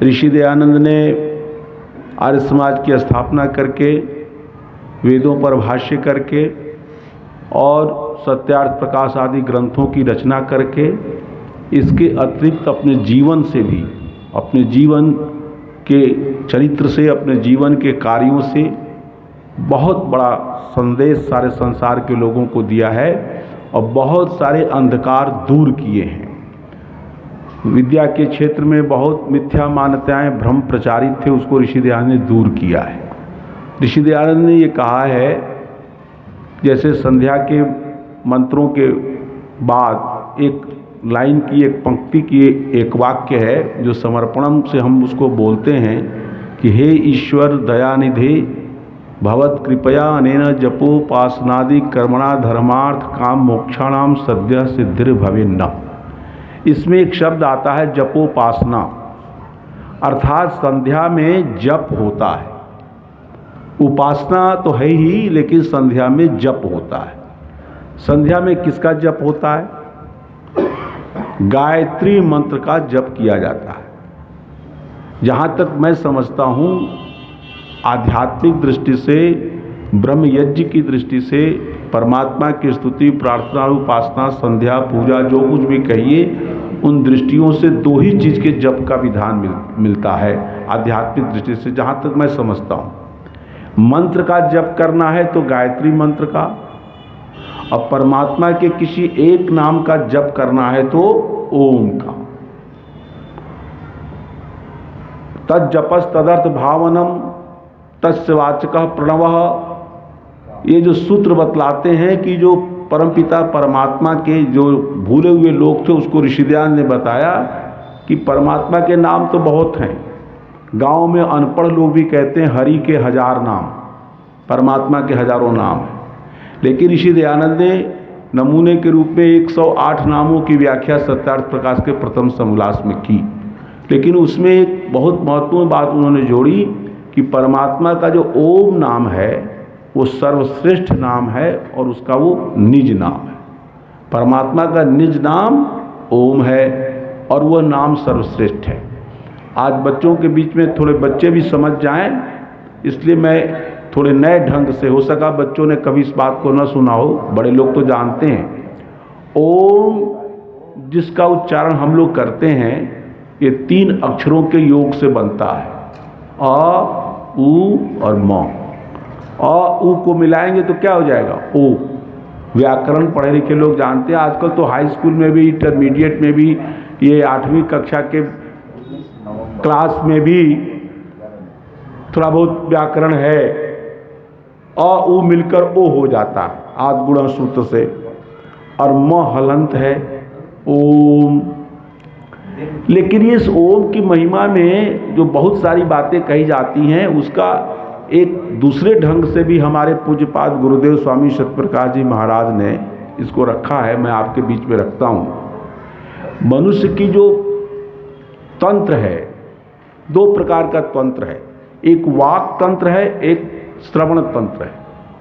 ऋषि दयानंद ने आर्य समाज की स्थापना करके, वेदों पर भाष्य करके और सत्यार्थ प्रकाश आदि ग्रंथों की रचना करके, इसके अतिरिक्त अपने जीवन से भी, अपने जीवन के चरित्र से, अपने जीवन के कार्यों से बहुत बड़ा संदेश सारे संसार के लोगों को दिया है और बहुत सारे अंधकार दूर किए हैं। विद्या के क्षेत्र में बहुत मिथ्या मान्यताएं, भ्रम प्रचारित थे, उसको ऋषि दयानंद ने दूर किया है। ऋषि दयानंद ने ये कहा है, जैसे संध्या के मंत्रों के बाद एक लाइन की, एक पंक्ति की एक वाक्य है जो समर्पणम से हम उसको बोलते हैं कि हे ईश्वर दयानिधे भवत कृपया अनेन जपोपासनादि कर्मणा धर्मार्थ काम मोक्षाणाम सद्य सिद्धिर भवेन्न। इसमें एक शब्द आता है जपोपासना, अर्थात संध्या में जप होता है। उपासना तो है ही, लेकिन संध्या में जप होता है। संध्या में किसका जप होता है? गायत्री मंत्र का जप किया जाता है। जहाँ तक मैं समझता हूँ, आध्यात्मिक दृष्टि से, ब्रह्म यज्ञ की दृष्टि से, परमात्मा की स्तुति, प्रार्थना, उपासना, संध्या, पूजा, जो कुछ भी कहिए, उन दृष्टियों से दो ही चीज़ के जप का विधान मिलता है आध्यात्मिक दृष्टि से, जहाँ तक मैं समझता हूँ। मंत्र का जप करना है तो गायत्री मंत्र का, और परमात्मा के किसी एक नाम का जप करना है तो ओम का। तज्जपस तदर्थ भावनम तस्य वाचकः प्रणवः। ये जो सूत्र बतलाते हैं कि जो परमपिता परमात्मा के जो भूले हुए लोग थे, उसको ऋषि दयानंद ने बताया कि परमात्मा के नाम तो बहुत हैं। गांव में अनपढ़ लोग भी कहते हैं हरि के 1000 नाम, परमात्मा के हजारों नाम हैं। लेकिन ऋषि दयानंद ने नमूने के रूप में 108 नामों की व्याख्या सत्यार्थ प्रकाश के प्रथम समोल्लास में की। लेकिन उसमें एक बहुत महत्वपूर्ण बात उन्होंने जोड़ी कि परमात्मा का जो ओम नाम है वो सर्वश्रेष्ठ नाम है और उसका वो निज नाम है। परमात्मा का निज नाम ओम है और वह नाम सर्वश्रेष्ठ है। आज बच्चों के बीच में थोड़े बच्चे भी समझ जाएं, इसलिए मैं थोड़े नए ढंग से, हो सका बच्चों ने कभी इस बात को न सुना हो, बड़े लोग तो जानते हैं। ओम जिसका उच्चारण हम लोग करते हैं, ये 3 अक्षरों के योग से बनता है, अ, उ और म। अ उ को मिलाएंगे तो क्या हो जाएगा? ओ। व्याकरण पढ़े लिखे लोग जानते हैं। आजकल तो हाई स्कूल में भी, इंटरमीडिएट में भी, ये 8वीं कक्षा के क्लास में भी थोड़ा बहुत व्याकरण है। अ उ मिलकर ओ हो जाता है आदि गुण सूत्र से, और म हलंत है ओम। लेकिन इस ओम की महिमा में जो बहुत सारी बातें कही जाती हैं, उसका एक दूसरे ढंग से भी हमारे पूज्यपाद गुरुदेव स्वामी सत्यप्रकाश जी महाराज ने इसको रखा है। मैं आपके बीच में रखता हूँ। मनुष्य की जो तंत्र है, 2 प्रकार का तंत्र है। एक वाक तंत्र है, एक श्रवण तंत्र है।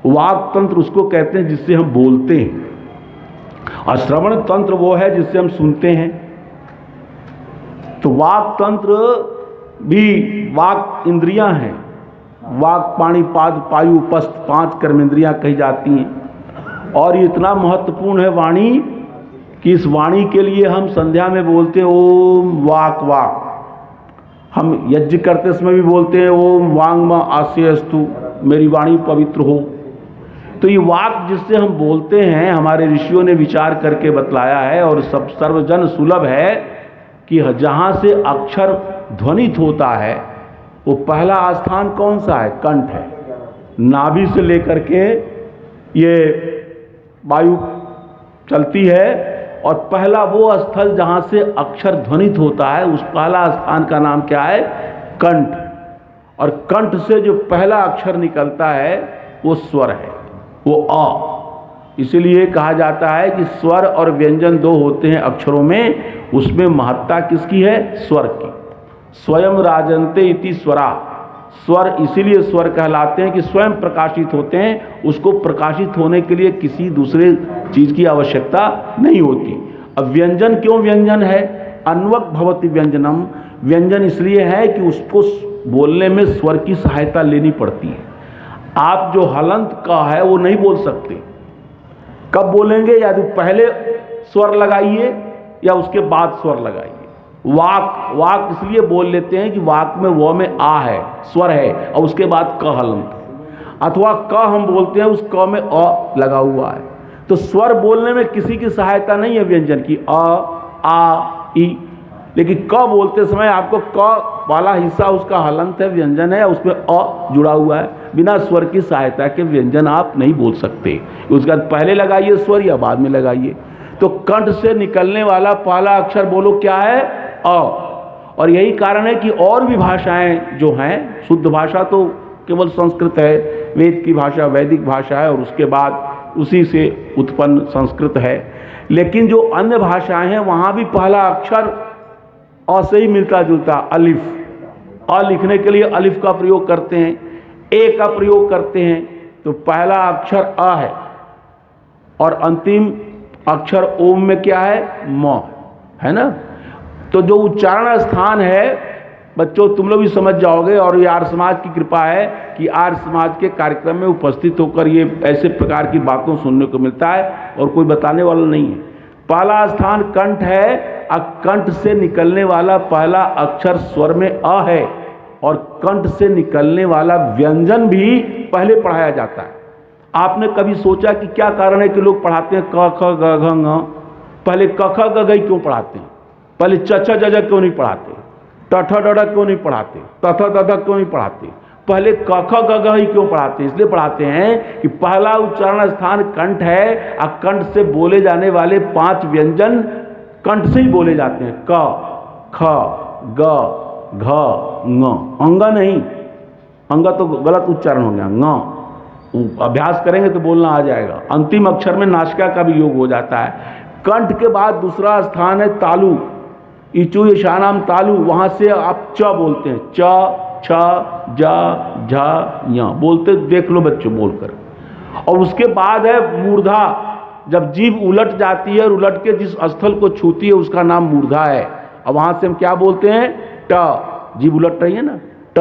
वाक तंत्र उसको कहते हैं जिससे हम बोलते हैं, और श्रवण तंत्र वो है जिससे हम सुनते हैं। तो वाक तंत्र भी, वाक इंद्रियां हैं, वाक पाणी पाद पायु उपस्थ 5 कर्मेंद्रियां कही जाती हैं। और ये इतना महत्वपूर्ण है वाणी कि इस वाणी के लिए हम संध्या में बोलते हैं ओम वाक वाक। हम यज्ञ करते समय भी बोलते हैं ओम वांग्म आस्यस्तु, मेरी वाणी पवित्र हो। तो ये वाक जिससे हम बोलते हैं, हमारे ऋषियों ने विचार करके बतलाया है और सब सर्वजन सुलभ है कि जहाँ से अक्षर ध्वनित होता है वो पहला स्थान कौन सा है? कंठ है। नाभि से लेकर के ये वायु चलती है और पहला वो स्थल जहाँ से अक्षर ध्वनित होता है, उस पहला स्थान का नाम क्या है? कंठ। और कंठ से जो पहला अक्षर निकलता है वो स्वर है, वो अ। इसीलिए कहा जाता है कि स्वर और व्यंजन 2 होते हैं अक्षरों में, उसमें महत्ता किसकी है? स्वर की। स्वयं राजन्ते इति स्वरा। स्वर इसीलिए स्वर कहलाते हैं कि स्वयं प्रकाशित होते हैं, उसको प्रकाशित होने के लिए किसी दूसरे चीज़ की आवश्यकता नहीं होती। अब व्यंजन क्यों व्यंजन है? अन्वक भवति व्यंजनम। व्यंजन इसलिए है कि उसको बोलने में स्वर की सहायता लेनी पड़ती है। आप जो हलंत का है वो नहीं बोल सकते। कब बोलेंगे? या तो पहले स्वर लगाइए या उसके बाद स्वर लगाइए। वाक इसलिए बोल लेते हैं कि वाक में व में आ है, स्वर है, और उसके बाद क हलंत, अथवा क हम बोलते हैं उस क में अ लगा हुआ है। तो स्वर बोलने में किसी की सहायता नहीं है व्यंजन की, अ, आ, ई। लेकिन क बोलते समय आपको क वाला हिस्सा उसका हलंत है, व्यंजन है, उसमें अ जुड़ा हुआ है। बिना स्वर की सहायता के व्यंजन आप नहीं बोल सकते। उसका पहले लगाइए स्वर या बाद में लगाइए। तो कंठ से निकलने वाला पहला अक्षर बोलो क्या है? अ। और यही कारण है कि और भी भाषाएं जो हैं, शुद्ध भाषा तो केवल संस्कृत है, वेद की भाषा वैदिक भाषा है, और उसके बाद उसी से उत्पन्न संस्कृत है। लेकिन जो अन्य भाषाएं हैं वहाँ भी पहला अक्षर अ से ही मिलता जुलता। अलिफ, अ लिखने के लिए अलिफ का प्रयोग करते हैं, ए का प्रयोग करते हैं। तो पहला अक्षर अ है और अंतिम अक्षर ओम में क्या है? म है ना। तो जो उच्चारण स्थान है बच्चों तुम लोग भी समझ जाओगे, और ये आर्य समाज की कृपा है कि आर्य समाज के कार्यक्रम में उपस्थित होकर ये ऐसे प्रकार की बातों सुनने को मिलता है और कोई बताने वाला नहीं है। पहला स्थान कंठ है, और कंठ से निकलने वाला पहला अक्षर स्वर में अ है, और कंठ से निकलने वाला व्यंजन भी पहले पढ़ाया जाता है। आपने कभी सोचा कि क्या कारण है कि लोग पढ़ाते हैं क ख ग घ ङ? पहले क ख ग घ क्यों पढ़ाते हैं? पहले च छ ज झ क्यों नहीं पढ़ाते? ट ठ ड ढ क्यों नहीं पढ़ाते? त थ द ध क्यों नहीं पढ़ाते? पहले क ख ग घ ही क्यों पढ़ाते हैं? इसलिए पढ़ाते हैं कि पहला उच्चारण स्थान कंठ है, और कंठ से बोले जाने वाले 5 व्यंजन कंठ से ही बोले जाते हैं। क, ख, ग, घ, ङ। अंग नहीं, अंग तो गलत उच्चारण हो गया। ङ अभ्यास करेंगे तो बोलना आ जाएगा। अंतिम अक्षर में नासिका का भी योग हो जाता है। कंठ के बाद दूसरा स्थान है तालु, इचु ईशानाम तालु। वहाँ से आप च बोलते हैं, च, छ, ज, झ, य बोलते देख लो बच्चों बोलकर। और उसके बाद है मूर्धा। जब जीभ उलट जाती है और उलट के जिस स्थल को छूती है उसका नाम मूर्धा है। और वहाँ से हम क्या बोलते हैं? ट, जीभ उलट रही है ना, ट।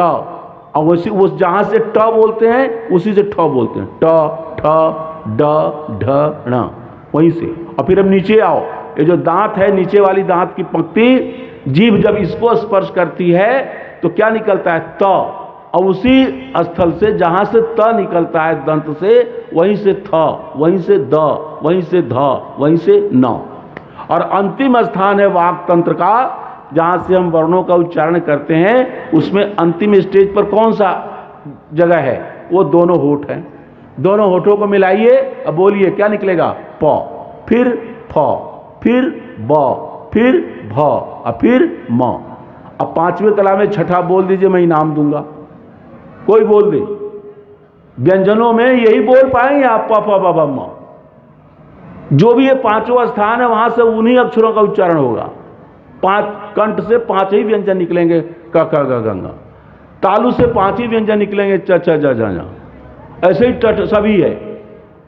और वैसे उस जहाँ से ट बोलते हैं उसी से ठ बोलते हैं, ट, ठ, ड, ढ, ण, वहीं से। और फिर हम नीचे आओ, ये जो दांत है नीचे वाली दांत की पंक्ति, जीभ जब इसको स्पर्श करती है तो क्या निकलता है? त। और उसी स्थल से जहाँ से त निकलता है दंत से, वहीं से थ, वहीं से द, वहीं से ध, वहीं से न। और अंतिम स्थान है वाक् तंत्र का, जहाँ से हम वर्णों का उच्चारण करते हैं। उसमें अंतिम स्टेज पर कौन सा जगह है? वो दोनों होठ हैं। दोनों होठों को मिलाइए, अब बोलिए क्या निकलेगा? प, फिर फ, फिर ब, फिर भ, और फिर म। अब 5वें कला में छठा बोल दीजिए, मैं इनाम दूंगा। कोई बोल दे। व्यंजनों में यही बोल पाएंगे आप, प, फ, ब, भ, म। जो भी ये 5वां स्थान है वहां से उन्हीं अक्षरों का उच्चारण होगा। 5 कंठ से 5 ही व्यंजन निकलेंगे, क ख ग घ ङ। तालु से 5 ही व्यंजन निकलेंगे, च छ ज झ ञ। ऐसे ही टट सभी है।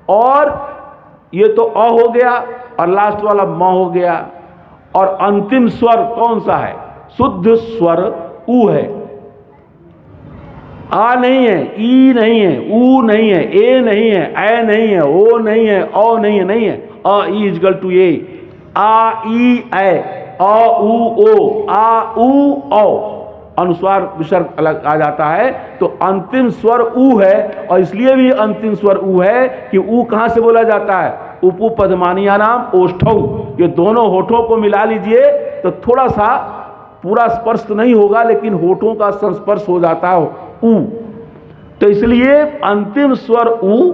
और ये तो अ हो गया, और लास्ट वाला म हो गया। और अंतिम स्वर कौन सा है? शुद्ध स्वर उ है। आ नहीं है, ई नहीं है, उ नहीं है, ए नहीं है, ऐ नहीं है, ओ नहीं है, औ नहीं है, नहीं है। अ ई इक्वल टू ए, आ ई ऐ, अ उ ओ, आ उ औ। अनुस्वार विसर्ग अलग आ जाता है। तो अंतिम स्वर उ है, और इसलिए भी अंतिम स्वर उ है कि उ कहाँ से बोला जाता है? उपु पद्मानिया नाम ओष्ठौ। ये दोनों होठों को मिला लीजिए तो थोड़ा सा पूरा स्पर्श तो नहीं होगा, लेकिन होठों का संस्पर्श हो जाता है उ। तो इसलिए अंतिम स्वर उ,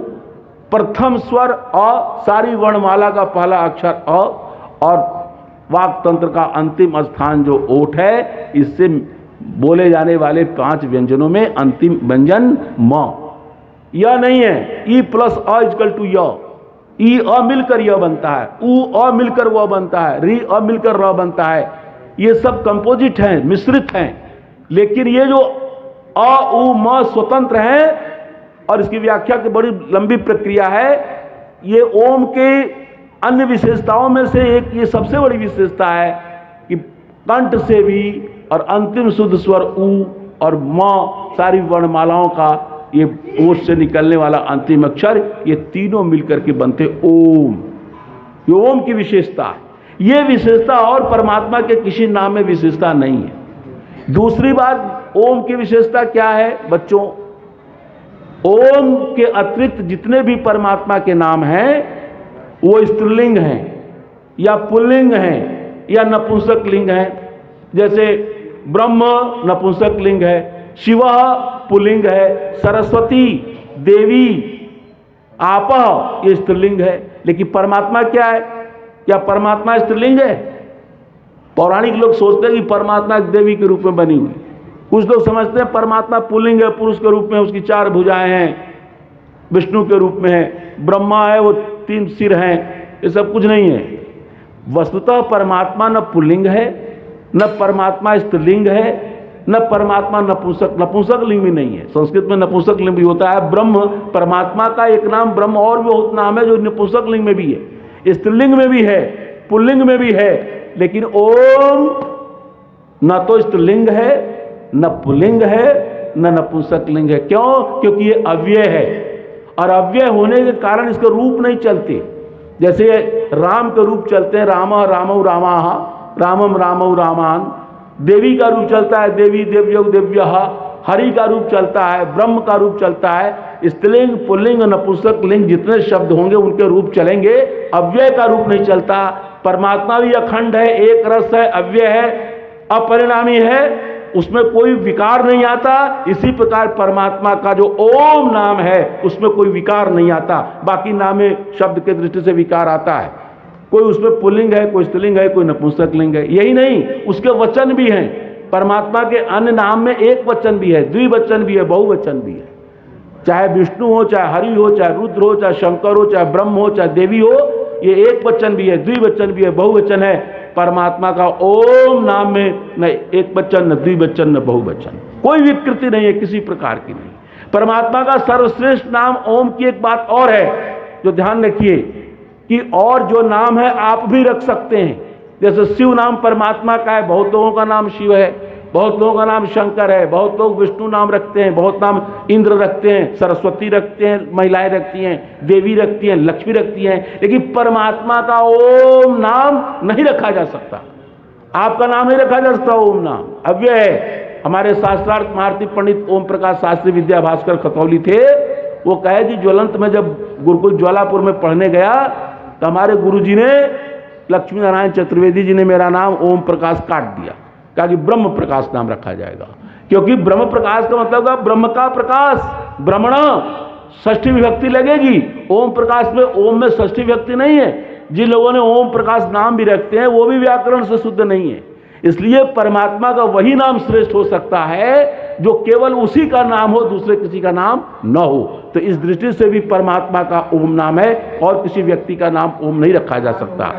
प्रथम स्वर अ, सारी वर्णमाला का पहला अक्षर अ, और वाक् तंत्र का अंतिम स्थान जो ओठ है, इससे बोले जाने वाले 5 व्यंजनों में अंतिम व्यंजन म। यह नहीं है ई प्लस अ इक्वल टू य, ई अ मिलकर यह बनता है, उ अ मिलकर वह बनता है, री अ मिलकर र बनता है। ये सब कंपोजिट हैं, मिश्रित हैं। लेकिन ये जो अ उ म स्वतंत्र हैं, और इसकी व्याख्या की बड़ी लंबी प्रक्रिया है। ये ओम के अन्य विशेषताओं में से एक ये सबसे बड़ी विशेषता है कि कंठ से भी और अंतिम शुद्ध स्वर उ और म, सारी वर्णमालाओं का ये ओठ से निकलने वाला अंतिम अक्षर, ये तीनों मिलकर के बनते ओम। ये ओम की विशेषता है। ये विशेषता और परमात्मा के किसी नाम में विशेषता नहीं है। दूसरी बात, ओम की विशेषता क्या है बच्चों? ओम के अतिरिक्त जितने भी परमात्मा के नाम हैं वो स्त्रीलिंग हैं या पुल्लिंग हैं या नपुंसक लिंग हैं। जैसे ब्रह्म नपुंसक लिंग है, शिव पुल्लिंग है, सरस्वती देवी आपः ये स्त्रीलिंग है। लेकिन परमात्मा क्या है? क्या परमात्मा स्त्रीलिंग है? पौराणिक लोग सोचते हैं कि परमात्मा एक देवी के रूप में बनी हुई। कुछ लोग समझते हैं परमात्मा पुल्लिंग है, पुरुष के रूप में, उसकी 4 भुजाएं हैं, विष्णु के रूप में है। ब्रह्मा है, वो 3 सिर हैं। ये सब कुछ नहीं है। वस्तुतः परमात्मा न पुल्लिंग है, न परमात्मा स्त्रीलिंग है, न परमात्मा नपुंसक लिंग भी नहीं है। संस्कृत में नपुंसक लिंग भी होता है। ब्रह्म, परमात्मा का एक नाम ब्रह्म और भी नाम है जो नपुंसक लिंग में भी है, स्त्रीलिंग में भी है, पुल्लिंग में भी है। लेकिन ओम न तो स्त्रीलिंग है, न पुल्लिंग है, न नपुंसक लिंग है। क्यों? क्योंकि ये अव्यय है, और अव्यय होने के कारण इसके रूप नहीं चलते। जैसे राम के रूप चलते हैं, राम रामौ रामाः, रामम रामौ रामान। देवी का रूप चलता है, देवी देव्यौ देव्यः। हरि का रूप चलता है, ब्रह्म का रूप चलता है। स्त्रीलिंग पुल्लिंग नपुंसक लिंग जितने शब्द होंगे उनके रूप चलेंगे, अव्यय का रूप नहीं चलता। परमात्मा भी अखंड है, एक रस है, अव्यय है, अपरिणामी है, उसमें कोई विकार नहीं आता। इसी प्रकार परमात्मा का जो ओम नाम है उसमें कोई विकार नहीं आता। बाकी नामे शब्द के दृष्टि से विकार आता है, कोई उसमें पुल्लिंग है, कोई स्त्रीलिंग है, कोई नपुंसक लिंग है। यही नहीं, उसके वचन भी हैं। परमात्मा के अन्य नाम में एक वचन भी है, द्विवचन भी है, बहुवचन भी है। चाहे विष्णु हो, चाहे हरि हो, चाहे रुद्र हो, चाहे शंकर हो, चाहे ब्रह्म हो, चाहे देवी हो, ये एक वचन भी है, द्विवचन भी है, बहुवचन है। परमात्मा का ओम नाम में न एक वचन, न द्विवचन, न बहुवचन, कोई विकृति नहीं है, किसी प्रकार की नहीं। परमात्मा का सर्वश्रेष्ठ नाम ओम की एक बात और है जो ध्यान रखिए कि और जो नाम है आप भी रख सकते हैं। जैसे शिव नाम परमात्मा का है, बहुत लोगों का नाम शिव है, बहुत लोगों का नाम शंकर है, बहुत लोग विष्णु नाम रखते हैं, बहुत नाम इंद्र रखते हैं, सरस्वती रखते हैं, महिलाएं रखती हैं, देवी रखती हैं, लक्ष्मी रखती हैं। लेकिन परमात्मा का ओम नाम नहीं रखा जा सकता। आपका नाम नहीं रखा जा सकता। ओम नाम अव्यय है। हमारे शास्त्रार्थ महारथी पंडित ओम प्रकाश शास्त्री विद्या भास्कर खतौली थे, वो कहे कि ज्वलंत में जब गुरुकुल ज्वालापुर में पढ़ने गया तो हमारे गुरुजी ने, लक्ष्मी नारायण चतुर्वेदी जी ने मेरा नाम ओम प्रकाश काट दिया, कहा कि ब्रह्म प्रकाश नाम रखा जाएगा। क्योंकि ब्रह्म प्रकाश का मतलब है ब्रह्म का प्रकाश, ब्रह्मण, षष्ठी विभक्ति लगेगी। ओम प्रकाश में ओम में षष्ठी विभक्ति नहीं है। जिन लोगों ने ओम प्रकाश नाम भी रखते हैं वो भी व्याकरण से शुद्ध नहीं है। इसलिए परमात्मा का वही नाम श्रेष्ठ हो सकता है जो केवल उसी का नाम हो, दूसरे किसी का नाम न हो। तो इस दृष्टि से भी परमात्मा का ओम नाम है और किसी व्यक्ति का नाम ओम नहीं रखा जा सकता।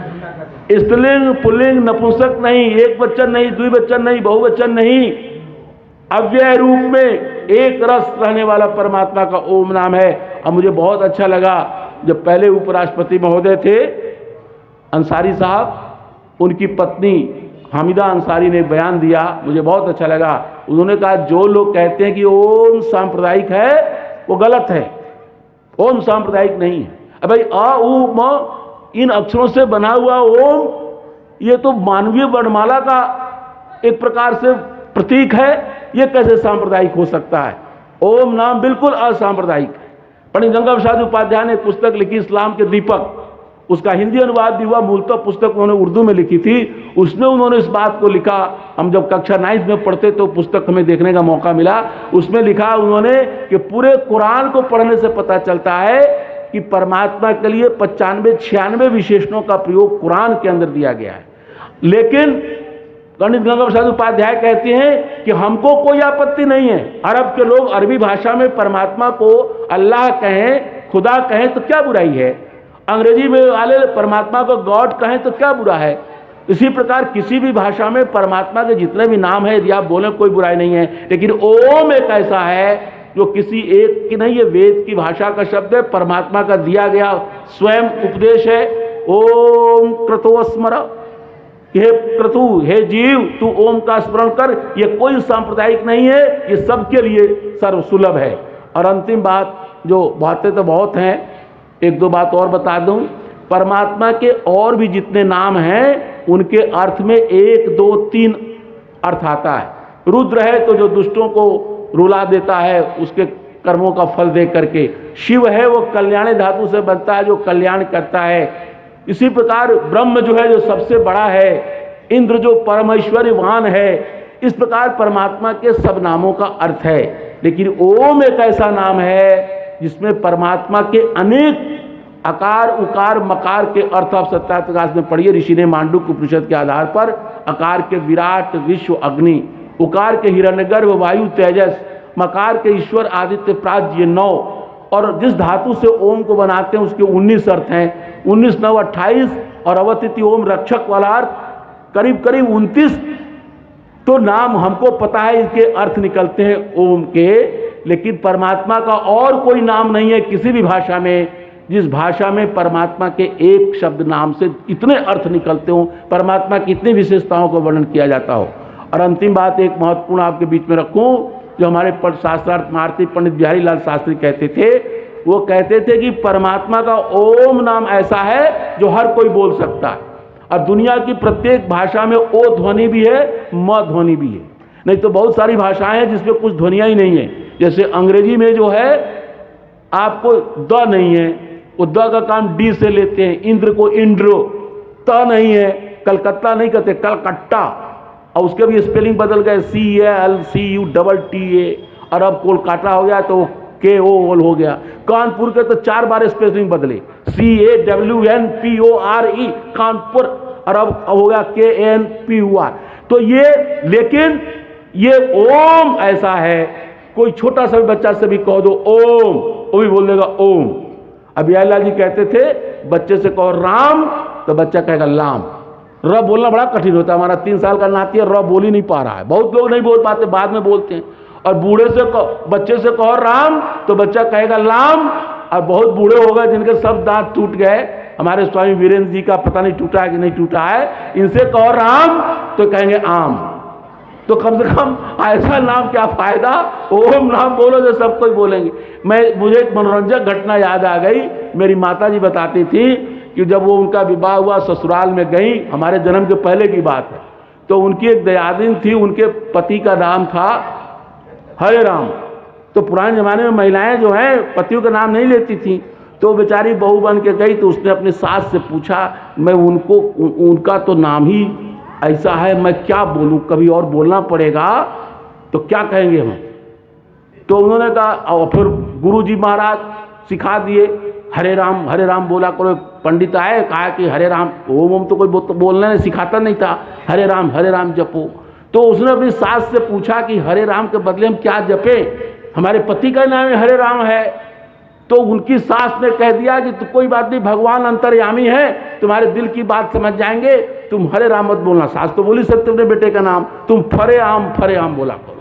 स्त्रीलिंग पुल्लिंग नपुंसक नहीं, एक वचन नहीं, द्विवचन नहीं, बहुवचन नहीं, अव्यय रूप में एक रस रहने वाला परमात्मा का ओम नाम है। और मुझे बहुत अच्छा लगा जब पहले उपराष्ट्रपति महोदय थे अंसारी साहब, उनकी पत्नी हामिदा अंसारी ने बयान दिया, मुझे बहुत अच्छा लगा। उन्होंने कहा जो लोग कहते हैं कि ओम सांप्रदायिक है वो गलत है, ओम सांप्रदायिक नहीं है। अब भाई अ उ म इन अक्षरों से बना हुआ ओम, ये तो मानवीय वर्णमाला का एक प्रकार से प्रतीक है, ये कैसे सांप्रदायिक हो सकता है? ओम नाम बिल्कुल असांप्रदायिक है। पंडित गंगा प्रसाद उपाध्याय ने पुस्तक लिखी इस्लाम के दीपक, उसका हिंदी अनुवाद भी हुआ, मूलतः पुस्तक उन्होंने उर्दू में लिखी थी। उसमें उन्होंने इस बात को लिखा, हम जब कक्षा 9 में पढ़ते तो पुस्तक हमें देखने का मौका मिला। उसमें लिखा उन्होंने कि पूरे कुरान को पढ़ने से पता चलता है कि परमात्मा के लिए 95-96 विशेषणों का प्रयोग कुरान के अंदर दिया गया है। लेकिन पंडित गंगा प्रसाद उपाध्याय कहते हैं कि हमको कोई आपत्ति नहीं है, अरब के लोग अरबी भाषा में परमात्मा को अल्लाह कहें, खुदा कहें तो क्या बुराई है, अंग्रेजी में वाले परमात्मा को गॉड कहें तो क्या बुरा है। इसी प्रकार किसी भी भाषा में परमात्मा के जितने भी नाम है यदि आप बोलें कोई बुराई नहीं है। लेकिन ओम एक ऐसा है जो किसी एक की नहीं, ये वेद की भाषा का शब्द है, परमात्मा का दिया गया स्वयं उपदेश है। ओम क्रतोस्मर, कि हे क्रतु, हे जीव, तू ओम का स्मरण कर। ये कोई सांप्रदायिक नहीं है, ये सबके लिए सर्वसुलभ है। और अंतिम बात, जो बातें तो बहुत हैं, एक दो बात और बता दूं। परमात्मा के और भी जितने नाम हैं उनके अर्थ में 1 2 3 अर्थ आता है। रुद्र है तो जो दुष्टों को रुला देता है, उसके कर्मों का फल दे करके। शिव है वो कल्याणी धातु से बनता है, जो कल्याण करता है। इसी प्रकार ब्रह्म जो है, जो सबसे बड़ा है, इंद्र जो परमेश्वरवान है। इस प्रकार परमात्मा के सब नामों का अर्थ है। लेकिन ओम एक ऐसा नाम है जिसमें परमात्मा के अनेक अकार उकार मकार के अर्थ आप सत्यार्थ प्रकाश में पढ़िए। ऋषि ने मांडुक्य उपनिषद के आधार पर अकार के विराट विश्व अग्नि, उकार के हिरण्यगर्भ वायु तेजस, मकार के ईश्वर आदित्य प्राज्य 9, और जिस धातु से ओम को बनाते हैं उसके 19 अर्थ हैं। 19 9 28, और अवतिथि ओम रक्षक वाला अर्थ करीब करीब 29 तो नाम हमको पता है, इसके अर्थ निकलते हैं ओम के। लेकिन परमात्मा का और कोई नाम नहीं है किसी भी भाषा में जिस भाषा में परमात्मा के एक शब्द नाम से इतने अर्थ निकलते हो, परमात्मा की इतनी विशेषताओं को वर्णन किया जाता हो। और अंतिम बात एक महत्वपूर्ण आपके बीच में रखूं, जो हमारे शास्त्रार्थ महारथी पंडित बिहारी लाल शास्त्री कहते थे। वो कहते थे कि परमात्मा का ओम नाम ऐसा है जो हर कोई बोल सकता है, और दुनिया की प्रत्येक भाषा में ओ ध्वनि भी है, म ध्वनि भी है। नहीं तो बहुत सारी भाषाएं हैं जिसमें कुछ ध्वनियाँ ही नहीं है। जैसे अंग्रेजी में जो है आपको द नहीं है, वो द का काम डी से लेते हैं। इंद्र को इंद्रो, त नहीं है। कलकत्ता नहीं कहते, कलकट्टा, और उसके भी स्पेलिंग बदल गए, CALCUTTA, और अब कोलकाता हो गया तो KOL हो गया। कानपुर के तो 4 बार स्पेलिंग बदले, CAWNPORE कानपुर, और अब हो गया KNPUR। तो ये, लेकिन ये ओम ऐसा है, कोई छोटा सा भी बच्चा से भी कह दो ओम, वो भी बोल देगा ओम। अब बिहारीलाल जी कहते थे बच्चे से कहो राम तो बच्चा कहेगा लाम। र बोलना बड़ा कठिन होता है। हमारा 3 साल का नाती है, र बोल ही नहीं पा रहा है। बहुत लोग नहीं बोल पाते, बाद में बोलते हैं। और बूढ़े से बच्चे से कहो राम तो बच्चा कहेगा लाम। और बहुत बूढ़े हो गए जिनके सब दांत टूट गए, हमारे स्वामी वीरेंद्र जी का पता नहीं टूटा है कि नहीं टूटा है, इनसे कहो राम तो कहेंगे आम। तो कम से कम ऐसा नाम क्या फायदा, ओम नाम बोलो जो सब कोई बोलेंगे। मुझे एक मनोरंजक घटना याद आ गई। मेरी माता जी बताती थी कि जब वो उनका विवाह हुआ, ससुराल में गई, हमारे जन्म के पहले की बात है, तो उनकी एक दयादिन थी, उनके पति का नाम था हरे राम। तो पुराने ज़माने में महिलाएं जो हैं पतियों का नाम नहीं लेती थी। तो बेचारी बहू बन के गई, तो उसने अपने सास से पूछा, मैं उनका तो नाम ही ऐसा है, मैं क्या बोलूं, कभी और बोलना पड़ेगा तो क्या कहेंगे हम। तो उन्होंने कहा, और फिर गुरुजी महाराज सिखा दिए, हरे राम बोला करो। पंडित आए, कहा कि हरे राम, ओम तो कोई बोलने नहीं सिखाता नहीं था, हरे राम जपो। तो उसने अपनी सास से पूछा कि हरे राम के बदले हम क्या जपे, हमारे पति का नाम हरे राम है। तो उनकी सास ने कह दिया कि तो कोई बात नहीं, भगवान अंतर्यामी है, तुम्हारे दिल की बात समझ जाएंगे, तुम हरे राम मत बोलना। सास तो बोली सकते अपने बेटे का नाम, तुम फरे आम बोला करो।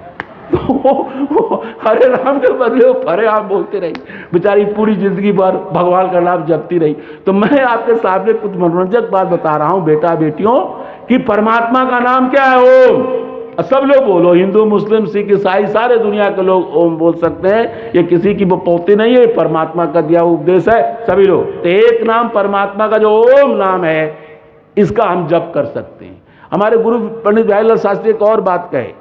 तो हरे राम के बदले वो फरे आम बोलते रही, बेचारी पूरी जिंदगी भर भगवान का नाम जपती रही। तो मैं आपके सामने कुछ मनोरंजक बात बता रहा हूँ बेटा बेटियों, कि परमात्मा का नाम क्या है, ओम। सब लोग बोलो, हिंदू मुस्लिम सिख ईसाई सारे दुनिया के लोग ओम बोल सकते हैं। ये किसी की बपौती नहीं है, परमात्मा का दिया उपदेश है, सभी लोग। तो एक नाम परमात्मा का जो ओम नाम है, इसका हम जप कर सकते हैं। हमारे गुरु पंडित बिहारी लाल शास्त्री एक और बात कहे,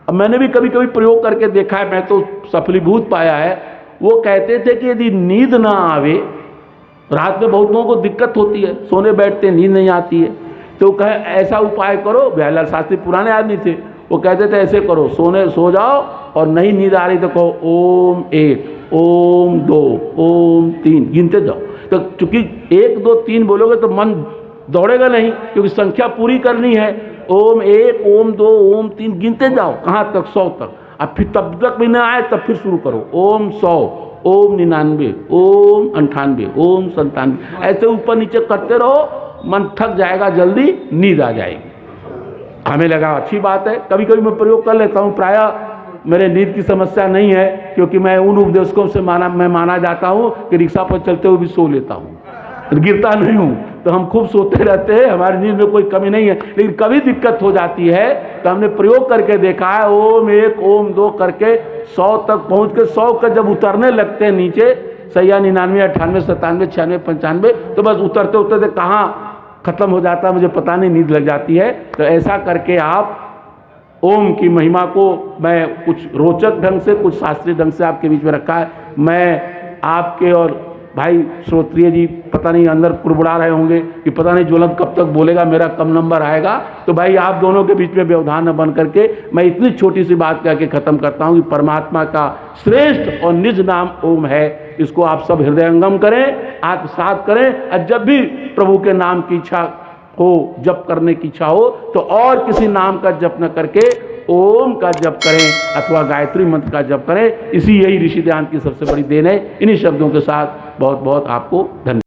अब मैंने भी कभी कभी प्रयोग करके देखा है, मैं तो सफलीभूत पाया है। वो कहते थे कि यदि नींद ना आवे, रात में बहुत लोगों को दिक्कत होती है, सोने बैठते नींद नहीं आती है, तो कहे ऐसा उपाय करो। बिहारी लाल शास्त्री पुराने आदमी थे, वो कहते थे ऐसे करो, सो जाओ और नहीं नींद आ रही तो कहो ओम 1, ओम 2, ओम 3, गिनते जाओ। तो चूंकि 1 2 3 बोलोगे तो मन दौड़ेगा नहीं, क्योंकि संख्या पूरी करनी है। ओम 1, ओम 2, ओम 3 गिनते जाओ, कहाँ तक, 100 तक। अब फिर तब तक भी ना आए तब फिर शुरू करो, ओम 100, ओम 99, ओम 98, ओम 97, ऐसे ऊपर नीचे करते रहो, मन थक जाएगा, जल्दी नींद आ जाएगी। हमें लगा अच्छी बात है, कभी कभी मैं प्रयोग कर लेता हूँ। प्रायः मेरे नींद की समस्या नहीं है, क्योंकि मैं उन उपदेशकों से माना जाता हूँ कि रिक्शा पर चलते हुए भी सो लेता हूँ, गिरता नहीं हूँ। तो हम खूब सोते रहते हैं, हमारी नींद में कोई कमी नहीं है। लेकिन कभी दिक्कत हो जाती है तो हमने प्रयोग करके देखा है, ओम 1 ओम 2 करके 100 तक पहुँच के 100 का जब उतरने लगते हैं नीचे, 99, 98, 97, 96, 95, तो बस उतरते उतरते कहाँ खत्म हो जाता है मुझे पता नहीं, नींद लग जाती है। तो ऐसा करके आप ओम की महिमा को मैं कुछ रोचक ढंग से, कुछ शास्त्रीय ढंग से आपके बीच में रखा है। मैं आपके और भाई श्रोत्रिय जी पता नहीं अंदर कुड़बुड़ा रहे होंगे कि पता नहीं ज्वलंत कब तक बोलेगा, मेरा कम नंबर आएगा। तो भाई आप दोनों के बीच में व्यवधान न बन करके मैं इतनी छोटी सी बात कह के ख़त्म करता हूँ कि परमात्मा का श्रेष्ठ और निज नाम ओम है। इसको आप सब हृदयंगम करें, आत्मसात करें, और जब भी प्रभु के नाम की इच्छा हो, जप करने की इच्छा हो, तो और किसी नाम का जप न करके ओम का जप करें अथवा गायत्री मंत्र का जप करें। इसी यही ऋषि ध्यान की सबसे बड़ी देन है। इन्हीं शब्दों के साथ बहुत बहुत आपको धन्यवाद।